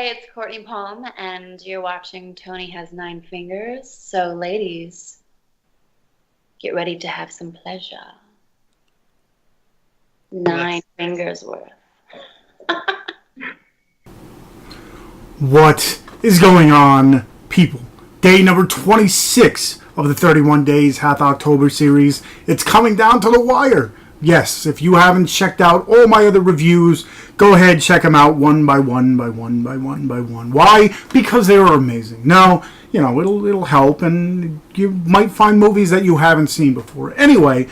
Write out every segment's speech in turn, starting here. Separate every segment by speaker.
Speaker 1: it's Courtney Palm, and you're watching Tony Has Nine Fingers. So, ladies, get ready to have some pleasure. Nine fingers worth.
Speaker 2: What is going on, people? Day number 26 of the 31 Days Half October series. It's coming down to the wire. Yes, if you haven't checked out all my other reviews, go ahead, check them out one by one. Why? Because they are amazing. Now, it'll help, and you might find movies that you haven't seen before. Anyway,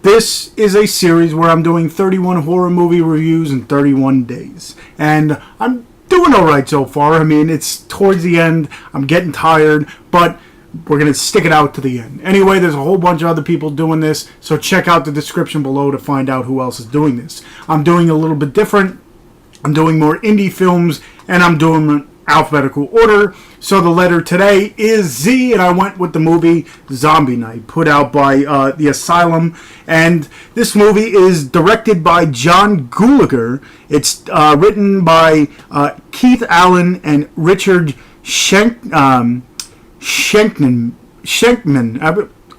Speaker 2: this is a series where I'm doing 31 horror movie reviews in 31 days. And I'm doing alright so far. I mean, it's towards the end. I'm getting tired, but we're going to stick it out to the end. Anyway, there's a whole bunch of other people doing this, so check out the description below to find out who else is doing this. I'm doing a little bit different. I'm doing more indie films, and I'm doing alphabetical order. So the letter today is Z, and I went with the movie Zombie Night, put out by the Asylum. And this movie is directed by John Gulager. It's written by Keith Allan and Richard Schenkman.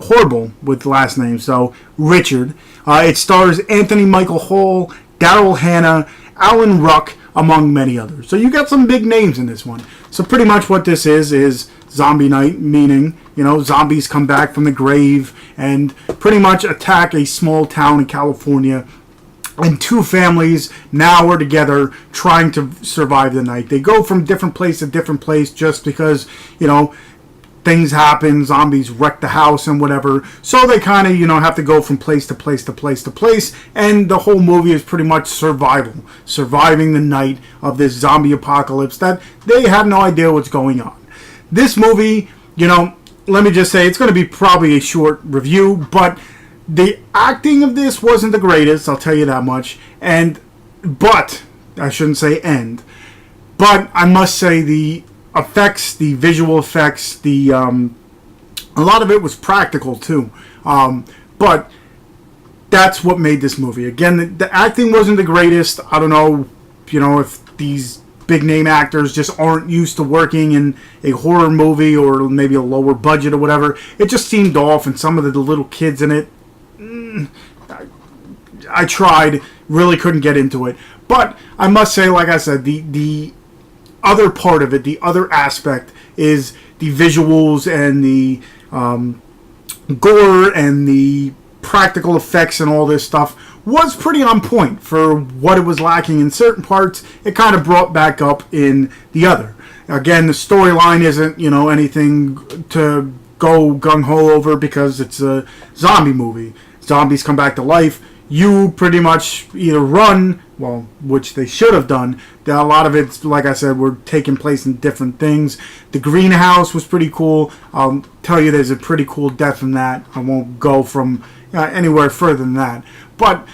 Speaker 2: Horrible with the last name, so Richard. It stars Anthony Michael Hall, Daryl Hannah, Allan Ruck, among many others. So you got some big names in this one. So pretty much what this is Zombie Night, meaning, zombies come back from the grave and pretty much attack a small town in California. And two families now are together trying to survive the night. They go from different place to different place just because, things happen, zombies wreck the house and whatever. So they kind of, have to go from place to place to place to place. And the whole movie is pretty much survival. Surviving the night of this zombie apocalypse that they have no idea what's going on. This movie, let me just say, it's going to be probably a short review, but the acting of this wasn't the greatest, I'll tell you that much. But I shouldn't say but I must say the effects, the visual effects, a lot of it was practical too. But that's what made this movie. Again, the acting wasn't the greatest. I don't know, if these big name actors just aren't used to working in a horror movie or maybe a lower budget or whatever. It just seemed off, and some of the little kids in it, I tried, really couldn't get into it. But I must say, like I said, the other part of it, the other aspect, is the visuals and the gore and the practical effects and all this stuff was pretty on point for what it was lacking in certain parts. It kind of brought back up in the other. Again, the storyline isn't, anything to go gung-ho over because it's a zombie movie. Zombies come back to life. You pretty much either run, which they should have done. A lot of it's, like I said, were taking place in different things. The greenhouse was pretty cool. I'll tell you there's a pretty cool death in that. I won't go from anywhere further than that. But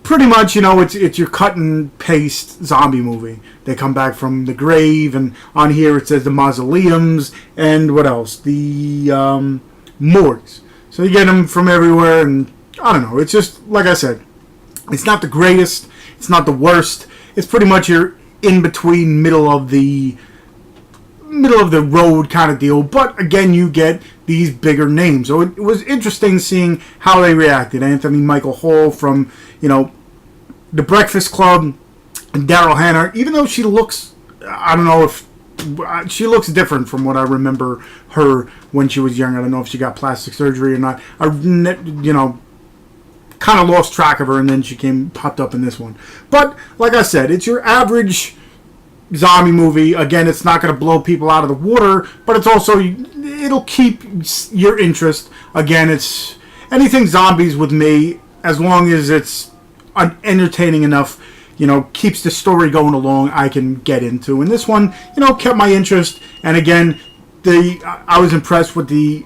Speaker 2: pretty much, it's your cut and paste zombie movie. They come back from the grave, and on here it says the mausoleums, and what else? The morgues. So you get them from everywhere, and I don't know. It's just, like I said, it's not the greatest. It's not the worst. It's pretty much your in-between, middle of the road kind of deal. But again, you get these bigger names. So it was interesting seeing how they reacted. Anthony Michael Hall from, The Breakfast Club, and Daryl Hannah, even though she looks, I don't know if she looks different from what I remember her when she was young. I don't know if she got plastic surgery or not. Kind of lost track of her, and then she popped up in this one. But like I said, it's your average zombie movie. Again, it's not going to blow people out of the water, but it's also, it'll keep your interest. Again, it's anything zombies with me, as long as it's entertaining enough, keeps the story going along, I can get into. And this one, kept my interest. And again, I was impressed with the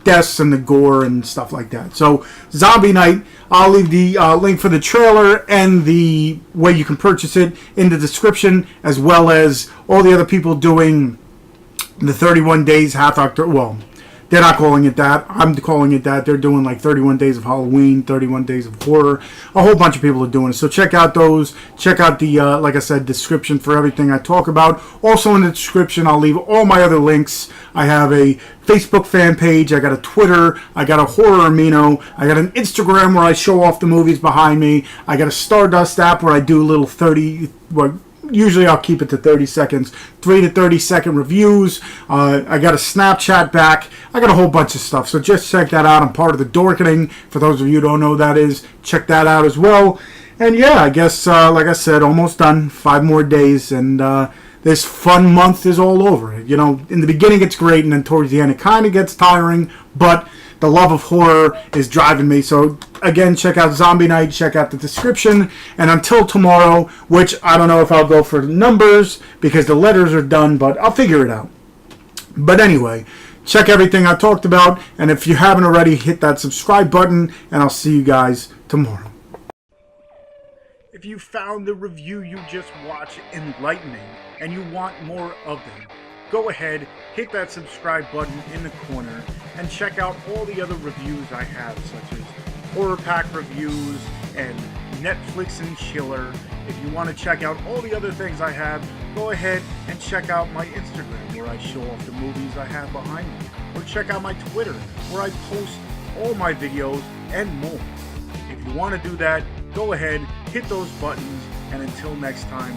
Speaker 2: deaths and the gore and stuff like that. So, Zombie Night, I'll leave the link for the trailer and the way you can purchase it in the description, as well as all the other people doing the 31 Days Half October, They're not calling it that. I'm calling it that. They're doing like 31 Days of Halloween, 31 Days of Horror. A whole bunch of people are doing it. So check out those. Check out the, like I said, description for everything I talk about. Also in the description, I'll leave all my other links. I have a Facebook fan page. I got a Twitter. I got a Horror Amino. I got an Instagram where I show off the movies behind me. I got a Stardust app where I do little 30... Usually I'll keep it to 30 seconds, 3 to 30 second reviews. I got a Snapchat back. I got a whole bunch of stuff. So just check that out. I'm part of the Dorkening. For those of you who don't know what that is, check that out as well. And yeah, I guess, like I said, almost done. 5 more days. And this fun month is all over. You know, in the beginning it's great. And then towards the end it kind of gets tiring. But the love of horror is driving me. So again, check out Zombie Night, check out the description, and until tomorrow, which I don't know if I'll go for numbers because the letters are done, but I'll figure it out. But anyway, check everything I talked about, and if you haven't already, hit that subscribe button, and I'll see you guys tomorrow. If you found the review you just watched enlightening and you want more of them, go ahead, hit that subscribe button in the corner, and check out all the other reviews I have, such as Horror Pack reviews and Netflix and Chiller. If you want to check out all the other things I have, go ahead and check out my Instagram where I show off the movies I have behind me. Or check out my Twitter where I post all my videos and more. If you want to do that, go ahead, hit those buttons, and until next time,